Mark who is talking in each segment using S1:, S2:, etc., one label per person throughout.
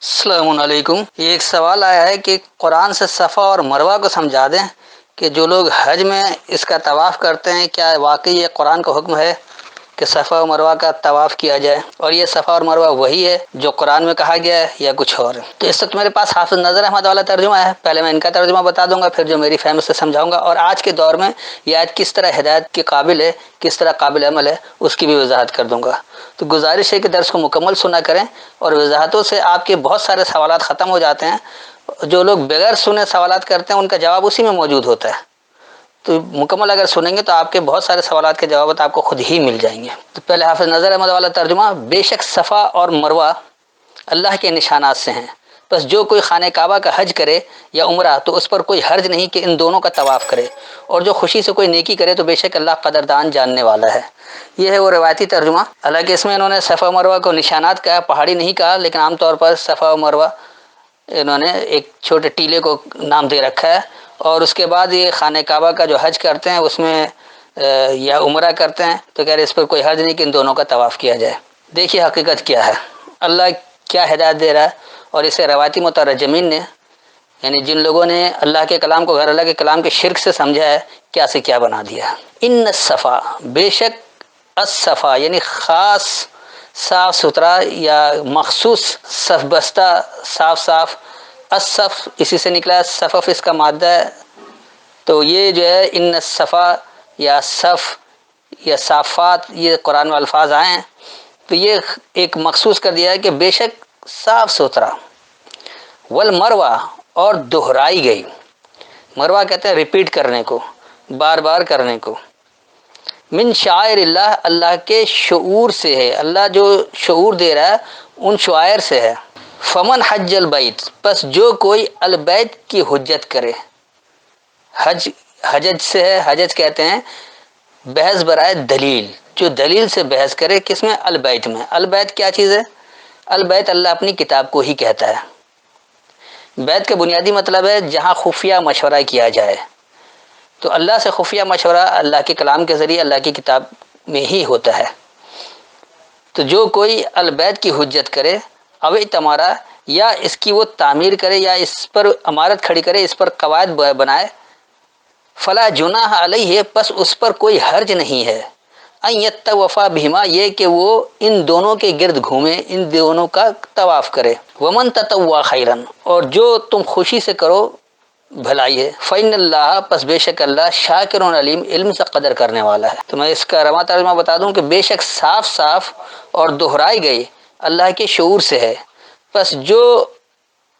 S1: السلام علیکم. یہ ایک سوال آیا ہے کہ قرآن سے صفا اور مروہ کو سمجھا دیں کہ جو لوگ حج میں اس کا طواف کرتے ہیں کیا واقعی یہ قرآن کا حکم ہے کہ صفا و مروہ کا طواف کیا جائے، اور یہ صفا اور مروہ وہی ہے جو قرآن میں کہا گیا ہے یا کچھ اور ہے؟ تو اس وقت میرے پاس حافظ نذر احمد والا ترجمہ ہے. پہلے میں ان کا ترجمہ بتا دوں گا، پھر جو میری فہم سے سمجھاؤں گا، اور آج کے دور میں یہ آیت کس طرح ہدایت کے قابل ہے، کس طرح قابل عمل ہے، اس کی بھی وضاحت کر دوں گا. تو گزارش ہے کہ درس کو مکمل سنا کریں، اور وضاحتوں سے آپ کے بہت سارے سوالات ختم ہو جاتے ہیں. جو لوگ بغیر سنے سوالات کرتے ہیں ان کا جواب اسی میں موجود ہوتا ہے. تو مکمل اگر سنیں گے تو آپ کے بہت سارے سوالات کے جوابات آپ کو خود ہی مل جائیں گے. تو پہلے حافظ نذر احمد والا ترجمہ: بے شک صفا اور مروہ اللہ کے نشانات سے ہیں، بس جو کوئی خانہ کعبہ کا حج کرے یا عمرہ تو اس پر کوئی حرج نہیں کہ ان دونوں کا طواف کرے، اور جو خوشی سے کوئی نیکی کرے تو بے شک اللہ قدردان جاننے والا ہے. یہ ہے وہ روایتی ترجمہ. حالانکہ اس میں انہوں نے صفا و مروہ کو نشانات کہا، پہاڑی نہیں کہا، لیکن عام طور پر صفا و مروہ انہوں نے ایک چھوٹے ٹیلے کو نام دے رکھا ہے. اور اس کے بعد یہ خانہ کعبہ کا جو حج کرتے ہیں اس میں یا عمرہ کرتے ہیں تو کہہ رہے اس پر کوئی حرج نہیں کہ ان دونوں کا طواف کیا جائے. دیکھیے حقیقت کیا ہے، اللہ کیا ہدایت دے رہا ہے، اور اسے روایتی مترجمین نے، یعنی جن لوگوں نے اللہ کے کلام کو غیر اللہ کے کلام کے شرک سے سمجھا ہے، کیا سے کیا بنا دیا. ان الصفا، بے شک الصفا یعنی خاص صاف ستھرا یا مخصوص صف بستہ صاف. الصف اسی سے نکلا ہے، صفف اس کا مادہ ہے. تو یہ جو ہے ان الصفا یا صف یا صافات، یہ قرآن میں الفاظ آئے ہیں تو یہ ایک مخصوص کر دیا ہے کہ بے شک صاف ستھرا. والمروہ، اور دہرائی گئی. مروہ کہتے ہیں ریپیٹ کرنے کو، بار بار کرنے کو. من شعائر اللہ، اللہ کے شعور سے ہے، اللہ جو شعور دے رہا ہے ان شعائر سے ہے. فمن حج البیت، پس جو کوئی البیت کی حجت کرے. حجج سے ہے، حجج کہتے ہیں بحث برائے دلیل، جو دلیل سے بحث کرے. کس میں؟ البیت میں. البیت کیا چیز ہے؟ البیت اللہ اپنی کتاب کو ہی کہتا ہے. بیت کا بنیادی مطلب ہے جہاں خفیہ مشورہ کیا جائے. تو اللہ سے خفیہ مشورہ اللہ کے کلام کے ذریعے اللہ کی کتاب میں ہی ہوتا ہے. تو جو کوئی البیت کی حجت کرے، او تمہارا، یا اس کی وہ تعمیر کرے یا اس پر عمارت کھڑی کرے، اس پر قواعد بنائے. فلا جناح علیہ، پس اس پر کوئی حرج نہیں ہے. ان یطوف بہما، یہ کہ وہ ان دونوں کے گرد گھومے، ان دونوں کا طواف کرے. ومن تطوع خیرا، اور جو تم خوشی سے کرو بھلائی ہے. فإن اللہ، پس بے شک اللہ، شاکر علیم، علم سے قدر کرنے والا ہے. تو میں اس کا رواں ترجمہ بتا دوں کہ بے شک صاف اور دہرائی گئی اللہ کے شعور سے ہے. پس جو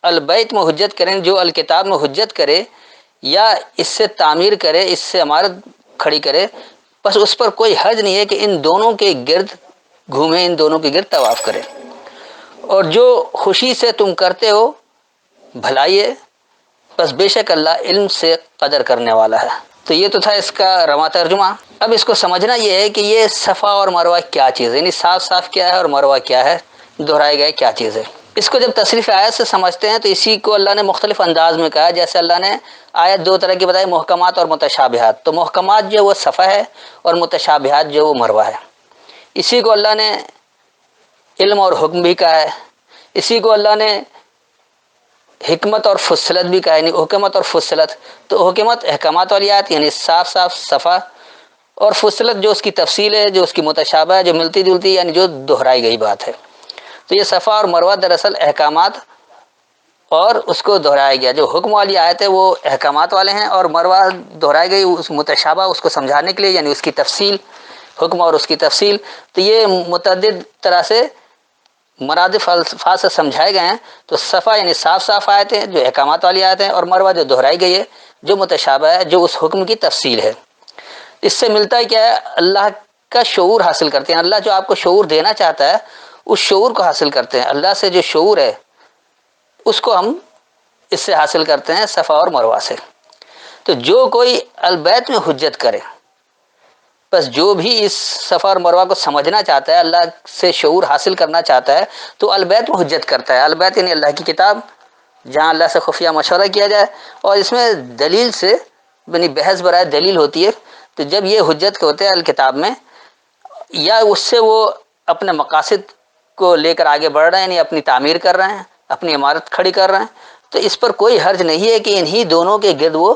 S1: البیت میں حجت کریں، جو الکتاب میں حجت کرے یا اس سے تعمیر کرے، اس سے عمارت کھڑی کرے، بس اس پر کوئی حرج نہیں ہے کہ ان دونوں کے گرد گھومے، ان دونوں کے گرد طواف کرے. اور جو خوشی سے تم کرتے ہو بھلائی ہے، بس بے شک اللہ علم سے قدر کرنے والا ہے. تو یہ تو تھا اس کا رواں ترجمہ. اب اس کو سمجھنا یہ ہے کہ یہ صفا اور مروہ کیا چیز ہے، یعنی صاف کیا ہے اور مروہ کیا ہے، دہرائے گئے کیا چیز ہے. اس کو جب تصریف آیت سے سمجھتے ہیں تو اسی کو اللہ نے مختلف انداز میں کہا. جیسے اللہ نے آیت دو طرح کی بتائی، محکمات اور متشابہات. تو محکمات جو وہ صفا ہے اور متشابہات جو وہ مروہ ہے. اسی کو اللہ نے علم اور حکم بھی کہا ہے. اسی کو اللہ نے حکمت اور فصلت بھی کہا ہے، یعنی حکمت اور فصلت. تو حکمت احکامات والی آیت یعنی صاف صفا، اور فصلت جو اس کی تفصیل ہے، جو اس کی متشابہ ہے، جو ملتی جلتی، یعنی جو دہرائی گئی بات ہے. تو یہ صفا اور مروہ دراصل احکامات اور اس کو دہرایا گیا. جو حکم والی آیت ہے وہ احکامات والے ہیں، اور مروہ دہرائی گئی اس متشابہ، اس کو سمجھانے کے لیے، یعنی اس کی تفصیل، حکم اور اس کی تفصیل. تو یہ متعدد طرح سے مرادف الفاظ سے سمجھائے گئے ہیں. تو صفا یعنی صاف آیتیں جو احکامات والی آیتیں، اور مروہ جو دہرائی گئی ہے، جو متشابہ ہے، جو اس حکم کی تفصیل ہے. اس سے ملتا ہے کیا ہے؟ اللہ کا شعور حاصل کرتے ہیں. اللہ جو آپ کو شعور دینا چاہتا ہے اس شعور کو حاصل کرتے ہیں. اللہ سے جو شعور ہے اس کو ہم اس سے حاصل کرتے ہیں، صفا اور مروہ سے. تو جو کوئی البیت میں حجت کرے، بس جو بھی اس صفا اور مروہ کو سمجھنا چاہتا ہے، اللہ سے شعور حاصل کرنا چاہتا ہے، تو البیت میں حجت کرتا ہے. البیت یعنی اللہ کی کتاب، جہاں اللہ سے خفیہ مشورہ کیا جائے، اور اس میں دلیل سے، یعنی بحث برائے دلیل ہوتی ہے. تو جب یہ حجت ہوتے ہیں الکتاب میں، یا اس سے وہ اپنے مقاصد کو لے کر آگے بڑھ رہے ہیں، یعنی اپنی تعمیر کر رہے ہیں، اپنی عمارت کھڑی کر رہے ہیں، تو اس پر کوئی حرج نہیں ہے کہ انہی دونوں کے گرد وہ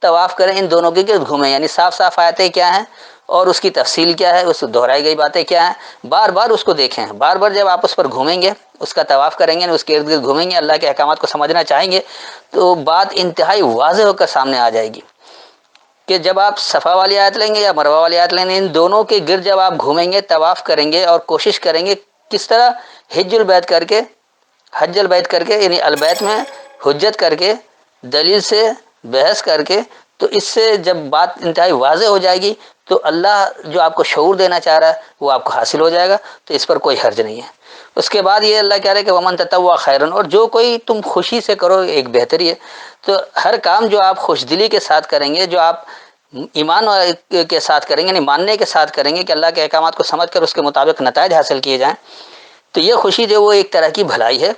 S1: طواف کریں، ان دونوں کے گرد گھومیں، یعنی صاف صاف آیتیں کیا ہیں اور اس کی تفصیل کیا ہے، اس دہرائی گئی باتیں کیا ہیں، بار بار اس کو دیکھیں، بار بار جب آپ اس پر گھومیں گے، اس کا طواف کریں گے، اس کے ارد گرد گھومیں گے، اللہ کے احکامات کو سمجھنا چاہیں گے، تو بات انتہائی واضح ہو کر سامنے آ جائے گی کہ جب آپ صفا والی آیت لیں گے یا مروہ والی آیت لیں گے، ان دونوں کے گرد جب آپ گھومیں گے، طواف کریں گے اور کوشش کریں گے کس طرح حج البیت کر کے یعنی البیت میں حجت کر کے دلیل سے بحث کر کے، تو اس سے جب بات انتہائی واضح ہو جائے گی تو اللہ جو آپ کو شعور دینا چاہ رہا ہے وہ آپ کو حاصل ہو جائے گا، تو اس پر کوئی حرج نہیں ہے۔ اس کے بعد یہ اللہ کہہ رہے کہ ومن تطوع خیرا، اور جو کوئی تم خوشی سے کرو ایک بہتری ہے، تو ہر کام جو آپ خوش دلی کے ساتھ کریں گے، جو آپ ایمان کے ساتھ کریں گے، یعنی ماننے کے ساتھ کریں گے کہ اللہ کے احکامات کو سمجھ کر اس کے مطابق نتائج حاصل کیے جائیں، تو یہ خوشی جو وہ ایک طرح کی بھلائی ہے۔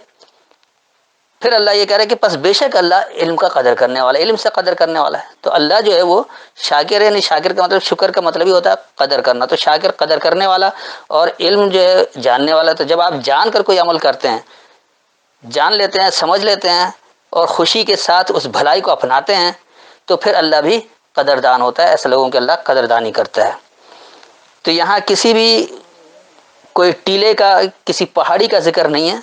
S1: پھر اللہ یہ کہہ رہا ہے کہ پس بے شک اللہ علم کا قدر کرنے والا، علم سے قدر کرنے والا ہے۔ تو اللہ جو ہے وہ شاکر ہے، یعنی شاکر کا مطلب شکر کا مطلب ہی ہوتا ہے قدر کرنا، تو شاکر قدر کرنے والا، اور علم جو ہے جاننے والا۔ تو جب آپ جان کر کوئی عمل کرتے ہیں، جان لیتے ہیں، سمجھ لیتے ہیں اور خوشی کے ساتھ اس بھلائی کو اپناتے ہیں، تو پھر اللہ بھی قدردان ہوتا ہے، ایسے لوگوں کے اللہ قدردانی کرتا ہے۔ تو یہاں کسی بھی کوئی ٹیلے کا، کسی پہاڑی کا ذکر نہیں ہے۔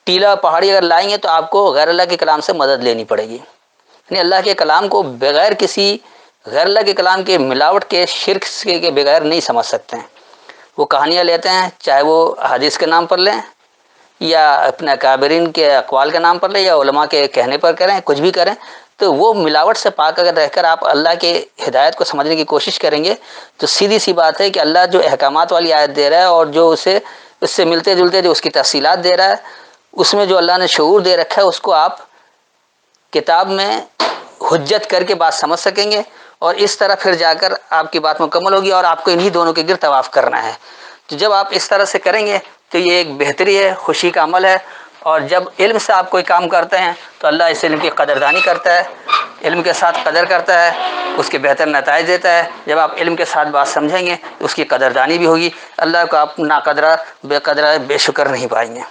S1: ٹیلا پہاڑی اگر لائیں گے تو آپ کو غیر اللہ کے کلام سے مدد لینی پڑے گی، یعنی اللہ کے کلام کو بغیر کسی غیر اللہ کے کلام کے ملاوٹ کے، شرک کے بغیر نہیں سمجھ سکتے ہیں۔ وہ کہانیاں لیتے ہیں، چاہے وہ حدیث کے نام پر لیں یا اپنے اکابرین کے اقوال کے نام پر لیں یا علماء کے کہنے پر کریں، کچھ بھی کریں، تو وہ ملاوٹ سے پاک اگر رہ کر آپ اللہ کے ہدایت کو سمجھنے کی کوشش کریں گے، تو سیدھی سی بات ہے کہ اللہ جو احکامات والی آیت دے رہا ہے اور جو اس سے ملتے جلتے جو اس کی تفصیلات دے رہا ہے، اس میں جو اللہ نے شعور دے رکھا ہے، اس کو آپ کتاب میں حجت کر کے بات سمجھ سکیں گے، اور اس طرح پھر جا کر آپ کی بات مکمل ہوگی اور آپ کو انہی دونوں کے گرد طواف کرنا ہے۔ تو جب آپ اس طرح سے کریں گے تو یہ ایک بہتری ہے، خوشی کا عمل ہے، اور جب علم سے آپ کوئی کام کرتے ہیں تو اللہ اس علم کی قدردانی کرتا ہے، علم کے ساتھ قدر کرتا ہے، اس کے بہتر نتائج دیتا ہے۔ جب آپ علم کے ساتھ بات سمجھیں گے تو اس کی قدردانی بھی ہوگی، اللہ کو آپ ناقدرہ، بے قدرہ، بے شکر نہیں پائیں گے۔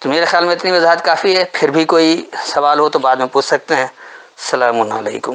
S1: تو میرے خیال میں اتنی وضاحت کافی ہے، پھر بھی کوئی سوال ہو تو بعد میں پوچھ سکتے ہیں۔ السلام علیکم۔